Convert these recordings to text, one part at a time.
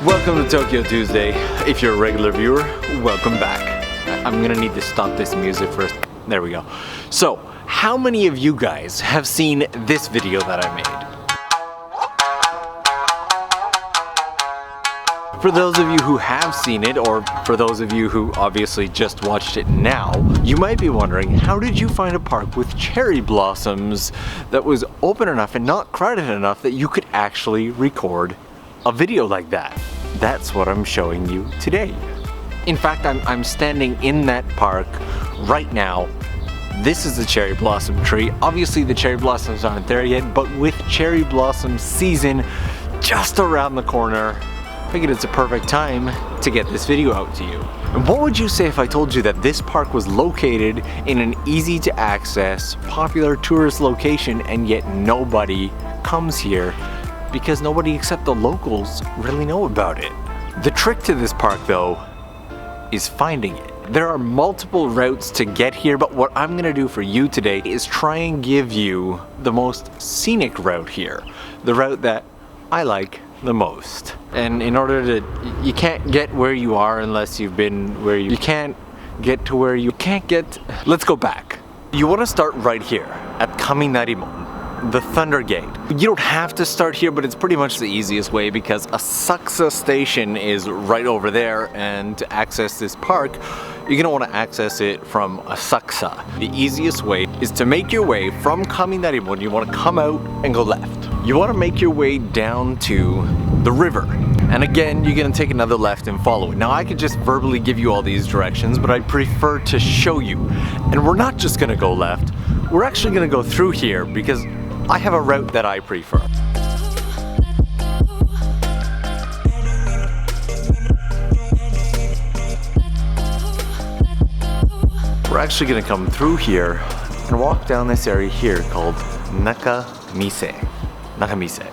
Welcome to Tokyo Tuesday. If you're a regular viewer, welcome back. I'm gonna need to stop this music first. There we go. So, how many of you guys have seen this video that I made? For those of you who have seen it, or for those of you who obviously just watched it now, you might be wondering, how did you find a park with cherry blossoms that was open enough and not crowded enough that you could actually record a video like that? That's what I'm showing you today. In fact, I'm standing in that park right now. This is the cherry blossom tree. Obviously the cherry blossoms aren't there yet, but with cherry blossom season just around the corner, I figured it's a perfect time to get this video out to you. And what would you say if I told you that this park was located in an easy to access, popular tourist location, and yet nobody comes here because nobody except the locals really know about it? The trick to this park though is finding it. There are multiple routes to get here, but what I'm gonna do for you today is try and give you the most scenic route here. The route that I like the most. And in order to, you can't get where you are unless you've been where you can't get to where you can't get. Let's go back. You want to start right here at Kaminarimon, the Thunder Gate. You don't have to start here, but it's pretty much the easiest way because Asakusa station is right over there, and to access this park, you're gonna want to access it from Asakusa. The easiest way is to make your way from Kaminarimon. You want to come out and go left. You want to make your way down to the river. And again, you're gonna take another left and follow it. Now I could just verbally give you all these directions, but I prefer to show you. And we're not just gonna go left, we're actually gonna go through here because I have a route that I prefer. We're actually gonna come through here and walk down this area here called Nakamise. Nakamise.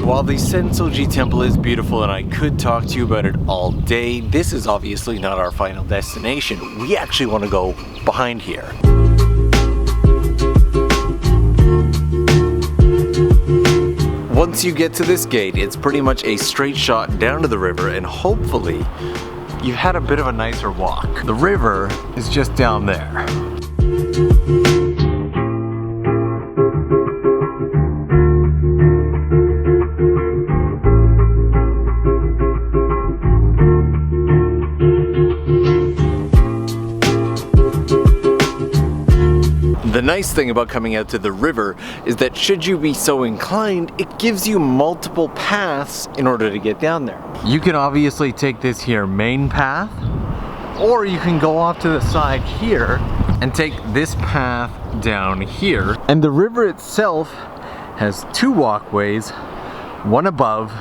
While the Sensoji Temple is beautiful and I could talk to you about it all day, this is obviously not our final destination. We actually want to go behind here. Once you get to this gate, it's pretty much a straight shot down to the river, and hopefully you've had a bit of a nicer walk. The river is just down there. The nice thing about coming out to the river is that should you be so inclined, it gives you multiple paths in order to get down there. You can obviously take this here main path, or you can go off to the side here and take this path down here. And the river itself has two walkways, one above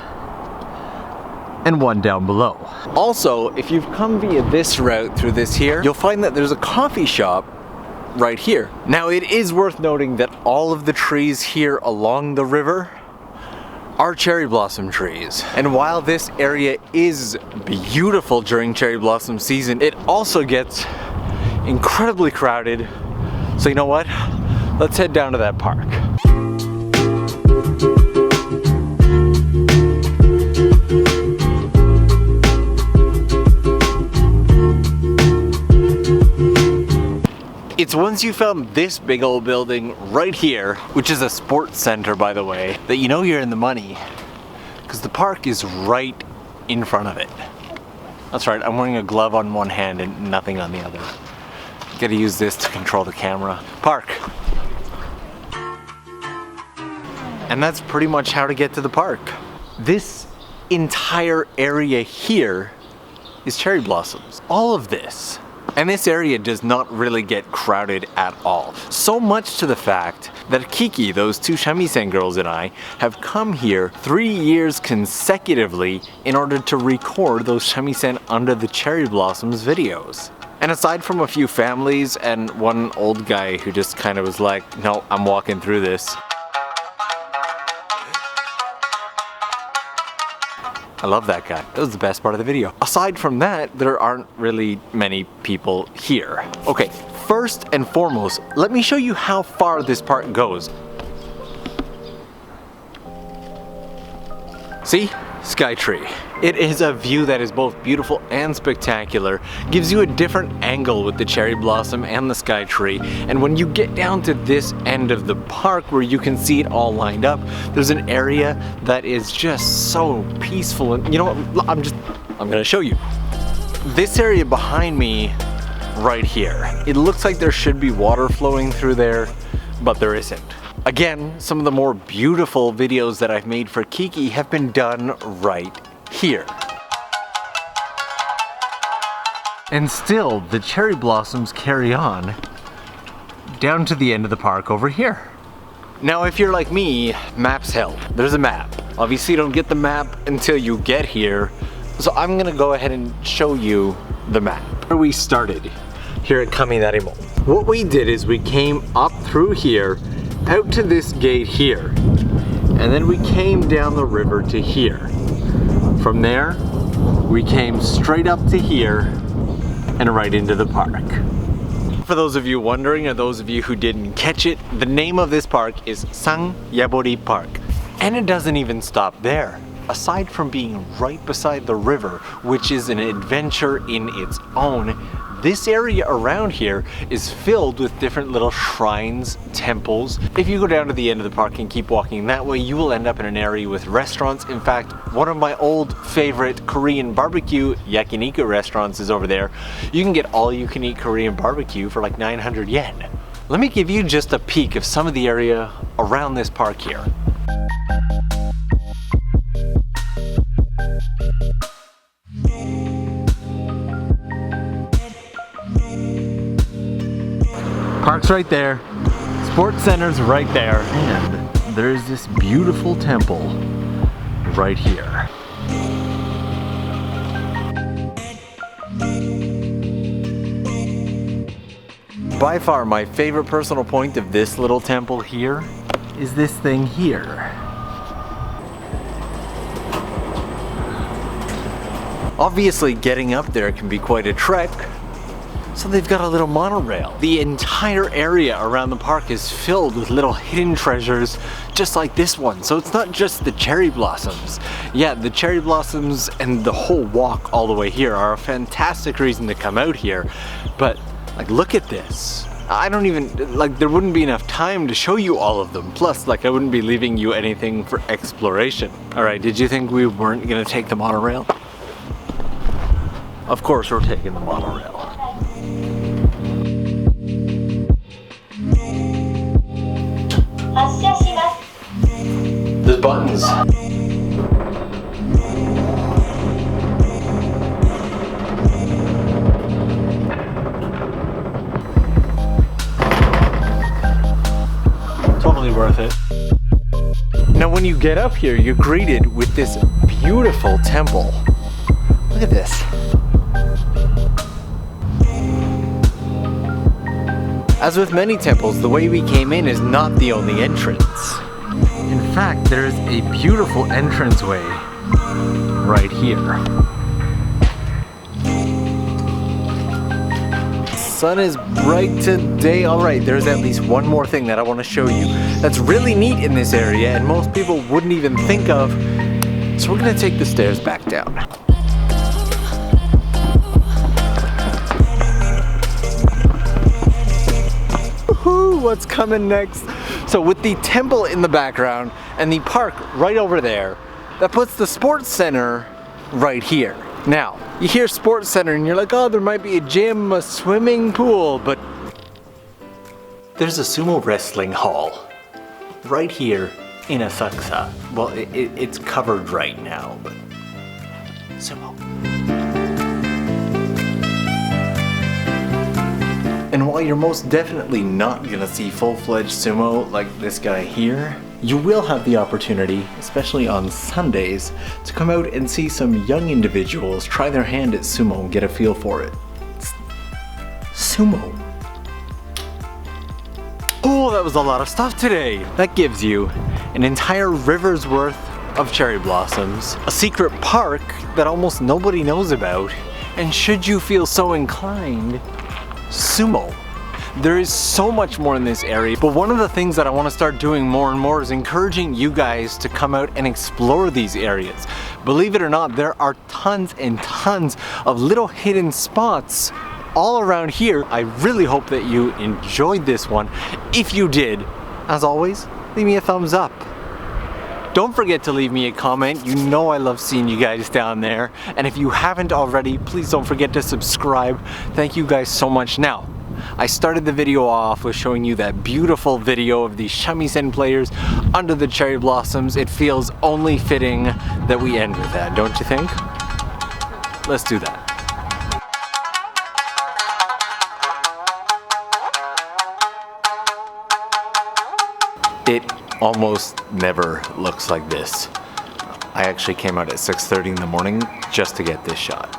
and one down below. Also, if you've come via this route through this here, you'll find that there's a coffee shop right here. Now it is worth noting that all of the trees here along the river are cherry blossom trees. And while this area is beautiful during cherry blossom season, it also gets incredibly crowded. So you know what? Let's head down to that park. It's once you found this big old building right here, which is a sports center by the way, that you know you're in the money, because the park is right in front of it. That's right, I'm wearing a glove on one hand and nothing on the other. Gotta use this to control the camera. Park. And that's pretty much how to get to the park. This entire area here is cherry blossoms. All of this. And this area does not really get crowded at all. So much to the fact that KiKi, those two shamisen girls, and I have come here 3 years consecutively in order to record those shamisen under the cherry blossoms videos. And aside from a few families and one old guy who just kind of was like, no, I'm walking through this. I love that guy. That was the best part of the video. Aside from that, there aren't really many people here. Okay, first and foremost, let me show you how far this park goes. See? Sky tree. It is a view that is both beautiful and spectacular, gives you a different angle with the cherry blossom and the sky tree, and when you get down to this end of the park where you can see it all lined up, there's an area that is just so peaceful, and you know what, I'm gonna show you. This area behind me, right here, it looks like there should be water flowing through there, but there isn't. Again, some of the more beautiful videos that I've made for KiKi have been done right here. And still, the cherry blossoms carry on down to the end of the park over here. Now, if you're like me, maps help. There's a map. Obviously, you don't get the map until you get here, so I'm gonna go ahead and show you the map. Where we started, here at Kaminarimo. What we did is we came up through here, out to this gate here, and then we came down the river to here. From there, we came straight up to here and right into the park. For those of you wondering, or those of you who didn't catch it, the name of this park is Sangyabori Park. And it doesn't even stop there. Aside from being right beside the river, which is an adventure in its own, this area around here is filled with different little shrines, temples. If you go down to the end of the park and keep walking that way, you will end up in an area with restaurants. In fact, one of my old favorite Korean barbecue yakiniku restaurants is over there. You can get all you can eat Korean barbecue for like 900 yen. Let me give you just a peek of some of the area around this park here. Park's right there, sports center's right there, and there's this beautiful temple right here. By far my favorite personal point of this little temple here is this thing here. Obviously getting up there can be quite a trek, so they've got a little monorail. The entire area around the park is filled with little hidden treasures just like this one. So it's not just the cherry blossoms. Yeah, the cherry blossoms and the whole walk all the way here are a fantastic reason to come out here. But like, look at this. I don't even, like, there wouldn't be enough time to show you all of them. Plus, like, I wouldn't be leaving you anything for exploration. All right, did you think we weren't gonna take the monorail? Of course we're taking the monorail. There's buttons. Totally worth it. Now when you get up here, you're greeted with this beautiful temple. Look at this. As with many temples, the way we came in is not the only entrance. In fact, there's a beautiful entranceway right here. Sun is bright today. All right, there's at least one more thing that I want to show you that's really neat in this area and most people wouldn't even think of. So we're gonna take the stairs back down. Woohoo, what's coming next? So with the temple in the background and the park right over there, that puts the sports center right here. Now, you hear sports center and you're like, oh, there might be a gym, a swimming pool, but there's a sumo wrestling hall right here in Asakusa. Well, it's covered right now, but sumo. And while you're most definitely not gonna see full-fledged sumo like this guy here, you will have the opportunity, especially on Sundays, to come out and see some young individuals try their hand at sumo and get a feel for it. It's sumo. Oh, that was a lot of stuff today. That gives you an entire river's worth of cherry blossoms, a secret park that almost nobody knows about, and should you feel so inclined, sumo. There is so much more in this area, but one of the things that I want to start doing more and more is encouraging you guys to come out and explore these areas. Believe it or not, there are tons and tons of little hidden spots all around here. I really hope that you enjoyed this one. If you did, as always, leave me a thumbs up. Don't forget to leave me a comment. You know I love seeing you guys down there. And if you haven't already, please don't forget to subscribe. Thank you guys so much. Now, I started the video off with showing you that beautiful video of these shamisen players under the cherry blossoms. It feels only fitting that we end with that, don't you think? Let's do that. It almost never looks like this. I actually came out at 6:30 in the morning just to get this shot.